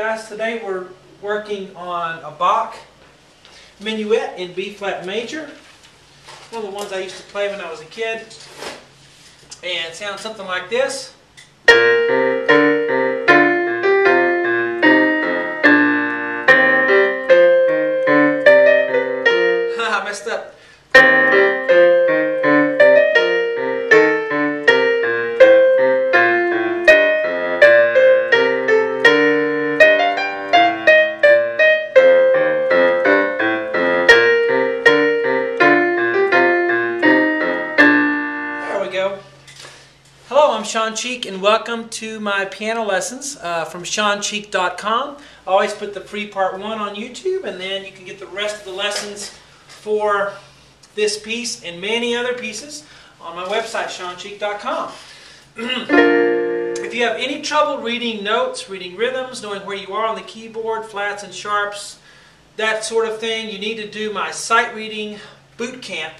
guys, today we're working on a Bach Minuet in B flat major. One of the ones I used to play when I was a kid. And it sounds something like this. I messed up. Hello, I'm Sean Cheek and welcome to my piano lessons from SeanCheek.com. I always put the free part 1 on YouTube, and then you can get the rest of the lessons for this piece and many other pieces on my website, SeanCheek.com. If you have any trouble reading notes, reading rhythms, knowing where you are on the keyboard, flats and sharps, that sort of thing, you need to do my sight reading boot camp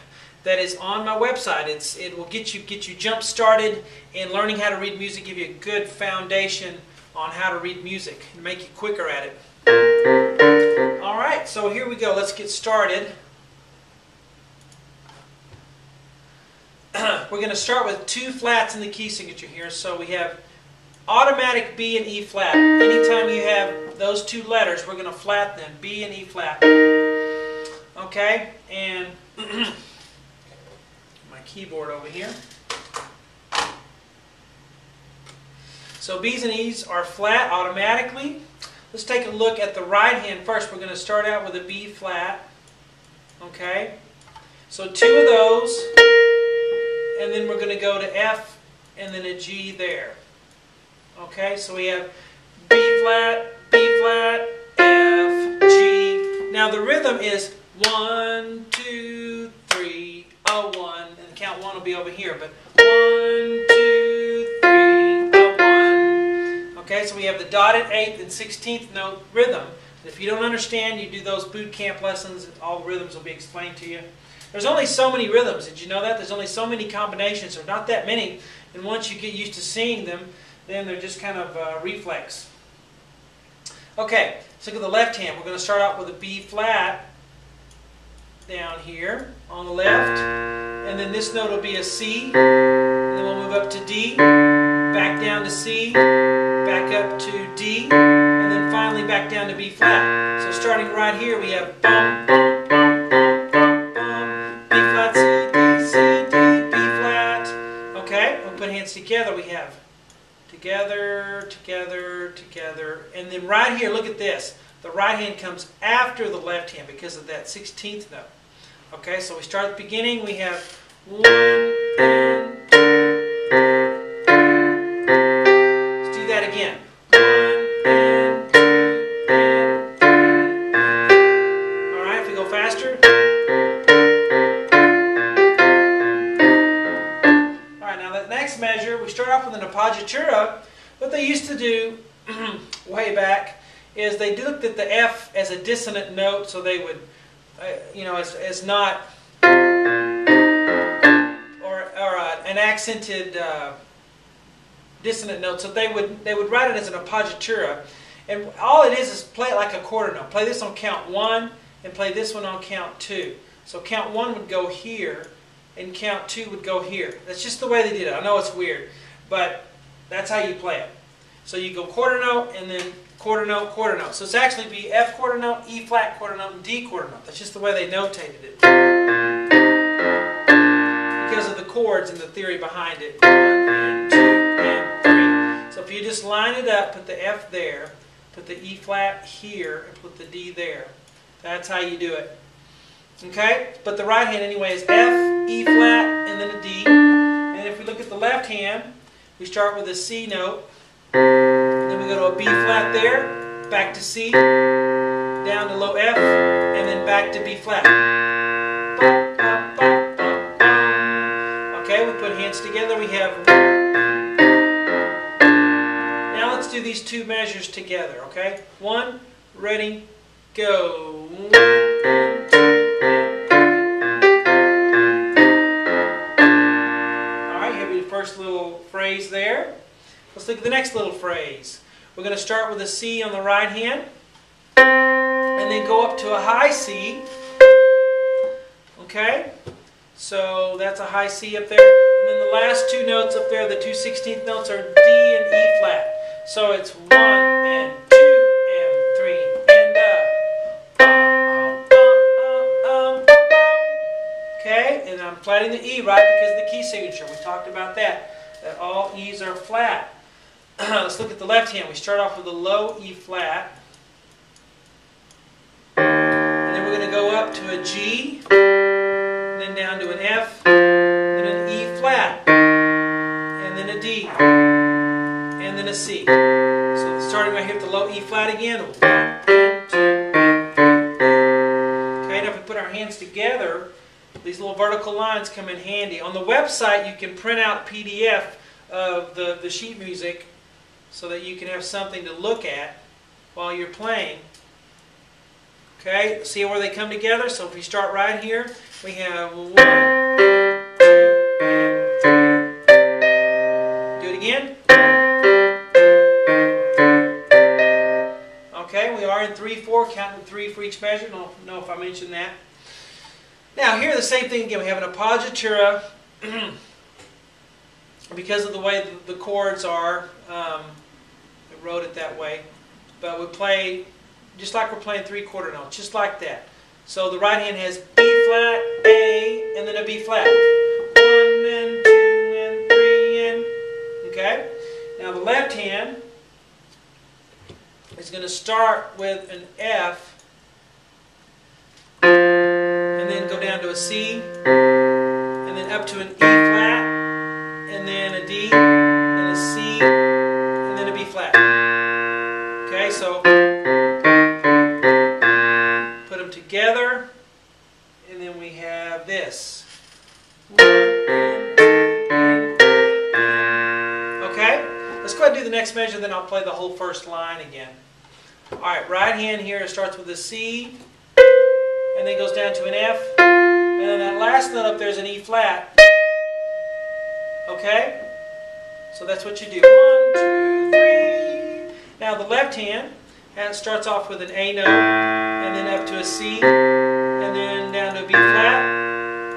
that is on my website. It will get you jump started in learning how to read music, give you a good foundation on how to read music and make you quicker at it. Alright, so here we go. Let's get started. We're going to start with 2 flats in the key signature here. So we have automatic B and E flat. Anytime you have those 2 letters, we're going to flat them, B and E flat. Okay, and keyboard over here. So B's and E's are flat automatically. Let's take a look at the right hand first. We're going to start out with a B flat. Okay, so 2 of those, and then we're going to go to F and then a G there. Okay, so we have B flat, F, G. Now the rhythm is 1, 2, 3, 1. Count 1 will be over here, but 1, 2, 3, 1. Okay, so we have the dotted 8th and 16th note rhythm. If you don't understand, you do those boot camp lessons, all rhythms will be explained to you. There's only so many rhythms. Did you know that? There's only so many combinations, or not that many. And once you get used to seeing them, then they're just kind of reflex. Okay, let's look at the left hand. We're going to start out with a B flat down here on the left. And then this note will be a C, and then we'll move up to D, back down to C, back up to D, and then finally back down to B flat. So starting right here we have bum, bum, bum, bum, bum, bum, B flat, C, D, B flat. Okay, we'll put hands together. We have together, together, together, and then right here, look at this. The right hand comes after the left hand because of that 16th note. Okay, so we start at the beginning. We have 1 and 2. Let's do that again. 1 and 2 and 3. All right, if we go faster. All right, now that next measure, we start off with an appoggiatura. What they used to do way back is they looked at the F as a dissonant note, so they would as not, or an accented dissonant note. So they would write it as an appoggiatura, and all it is play it like a quarter note. Play this on count 1 and play this one on count 2. So count 1 would go here, and count 2 would go here. That's just the way they did it. I know it's weird, but that's how you play it. So you go quarter note and then quarter note, quarter note. So it's actually be F quarter note, E flat quarter note, and D quarter note. That's just the way they notated it. Because of the chords and the theory behind it. 1 and 2 and 3. So if you just line it up, put the F there, put the E flat here, and put the D there. That's how you do it. Okay? But the right hand anyway is F, E flat, and then a D. And if we look at the left hand, we start with a C note. Then we go to a B flat there, back to C, down to low F, and then back to B flat. Okay, we put hands together. We have. Now let's do these 2 measures together. Okay, 1, ready, go. 1 and 2 and 3. All right, you have your first little phrase there. Let's look at the next little phrase. We're going to start with a C on the right hand, and then go up to a high C. Okay? So that's a high C up there. And then the last two notes up there, the 2/16th notes, are D and E flat. So it's 1 and 2 and 3 and okay? And I'm flatting the E, right, because of the key signature. We talked about that all E's are flat. Let's look at the left hand. We start off with a low E flat. And then we're going to go up to a G, then down to an F, then an E flat, and then a D, and then a C. So starting right here at the low E flat again. 1 and 2 and 3. Okay, now if we put our hands together, these little vertical lines come in handy. On the website, you can print out a PDF of the sheet music so that you can have something to look at while you're playing. Okay, see where they come together? So if we start right here, we have 1, 2, and 3. Do it again. Okay, we are in 3/4, counting 3 for each measure. I don't know if I mentioned that. Now here the same thing again. We have an appoggiatura. Because of the way the chords are, I wrote it that way. But we play just like we're playing 3/4 notes, just like that. So the right hand has B flat, A, and then a B flat. 1 and 2 and 3 and... Okay? Now the left hand is going to start with an F, and then go down to a C, and then up to an E flat, and then a D, and a C, and then a B flat. Okay, so put them together, and then we have this. 1 and 2 and 3 and... Okay, let's go ahead and do the next measure, then I'll play the whole first line again. Alright, right hand here starts with a C, and then goes down to an F, and then that last note up there is an E flat. Okay? So that's what you do. 1, 2, 3. Now the left hand starts off with an A note, and then up to a C, and then down to a B flat,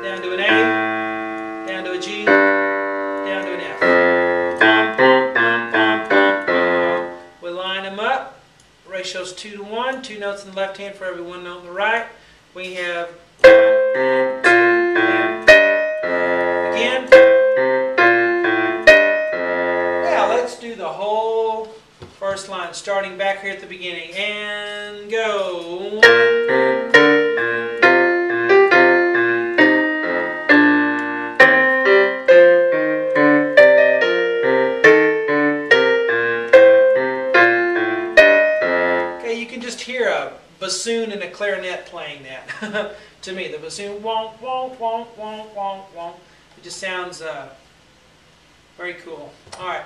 down to an A, down to a G, down to an F. Bum, bum, bum, bum, bum, bum. We line them up. Ratio's 2 to 1. 2 notes in the left hand for every 1 note in the right. We have 1 and 2 and again. Now let's do the whole first line, starting back here at the beginning, and go. 1 and 2 Okay, you can just hear a bassoon and a clarinet playing that. To me, the bassoon, wonk, wonk, wonk, wonk, wonk, wonk. It just sounds very cool. All right.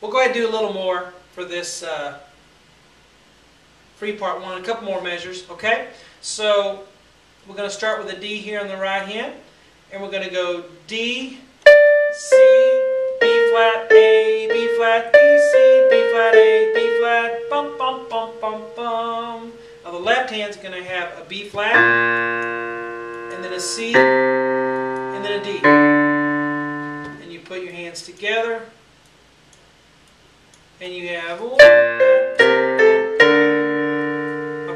We'll go ahead and do a little more for this free part 1. A couple more measures, okay? So we're going to start with a D here on the right hand, and we're going to go D, C, B flat, A, B flat, D, C, B flat, A, B flat, bum, bum, bum, bum, bum. Now the left hand's going to have a B flat, and then a C, and then a D. And you put your hands together, and you have 1, 2, and 3.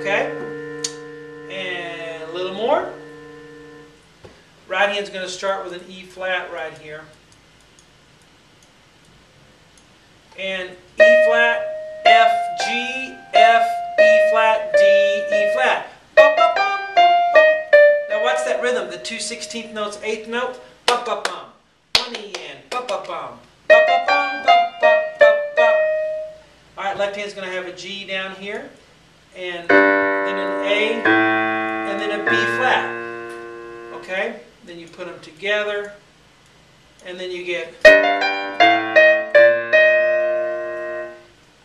Okay? And a little more. Right hand's going to start with an E flat right here. And E flat, F, G, F, E flat, D, E flat. Bum, bum, bum, bum, bum. Now what's that rhythm? The 2/16th notes, 8th note. Bum, bum, bum. 1 E and bum, bum, bum. Bum, bum, bum, bum, bum, bum, bum. Alright, left hand's going to have a G down here, and then an A, and then a B flat. Okay? Then you put them together, and then you get...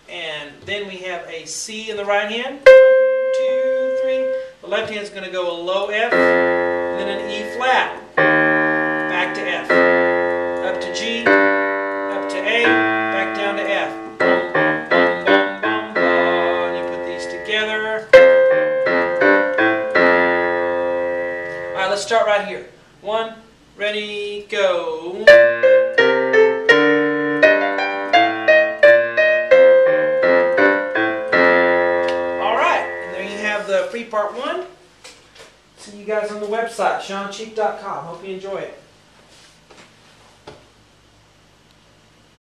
And then we have a C in the right hand. 1, 2, 3. The left hand's going to go a low F, and then an E flat. Back to F. Up to G, up to A, back let's start right here. 1, ready, go. Alright, and there you have the free part 1. See you guys on the website, SeanCheek.com. Hope you enjoy it.